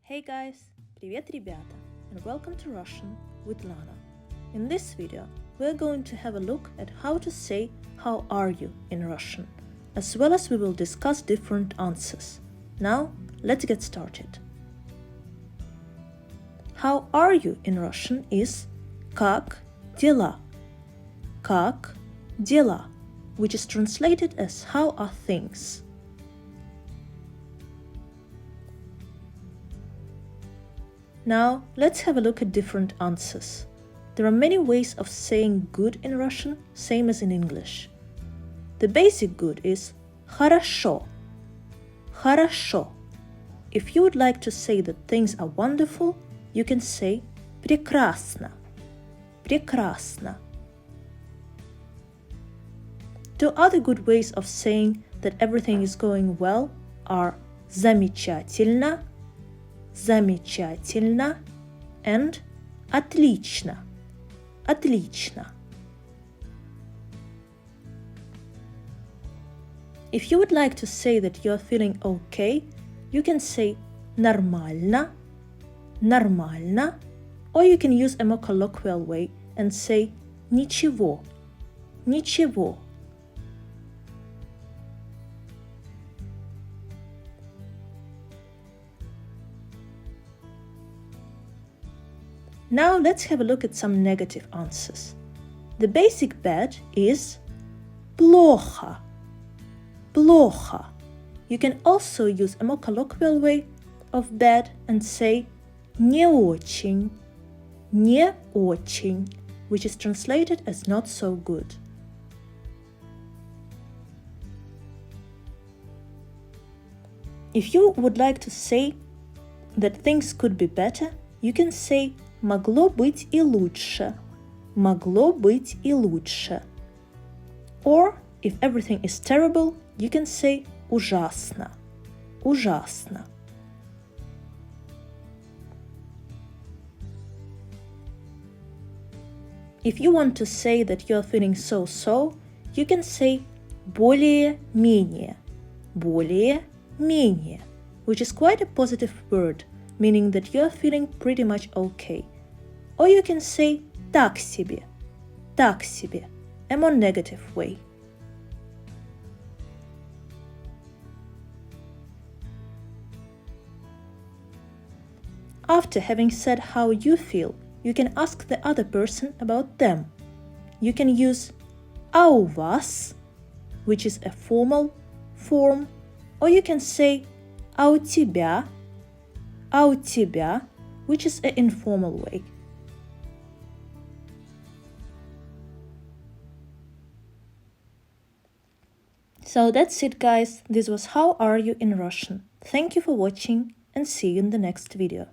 Hey guys, привет, ребята, and welcome to Russian with Lana. In this video, we're going to have a look at how to say "How are you" in Russian, as well as we will discuss different answers. Now, let's get started. How are you in Russian is "Как дела?" Как дела, which is translated as "How are things?" Now, let's have a look at different answers. There are many ways of saying good in Russian, same as in English. The basic good is хорошо. Хорошо. If you would like to say that things are wonderful, you can say прекрасно. Прекрасно. Two other good ways of saying that everything is going well are замечательно, замечательно, and отлично, отлично. If you would like to say that you are feeling okay, you can say нормально, нормально, or you can use a more colloquial way and say ничего, ничего. Now let's have a look at some negative answers. The basic bad is плохо. Плохо. You can also use a more colloquial way of bad and say не очень. Не очень, which is translated as not so good. If you would like to say that things could be better, you can say могло быть и лучше. Могло быть и лучше. Or, if everything is terrible, you can say ужасно. Ужасно. If you want to say that you're feeling so-so, you can say более-менее. Более-менее, which is quite a positive word, meaning that you're feeling pretty much okay. Or you can say так себе, a more negative way. After having said how you feel, you can ask the other person about them. You can use а у вас, which is a formal form, or you can say а у тебя, which is an informal way. So that's it, guys. This was How Are You in Russian. Thank you for watching and see you in the next video.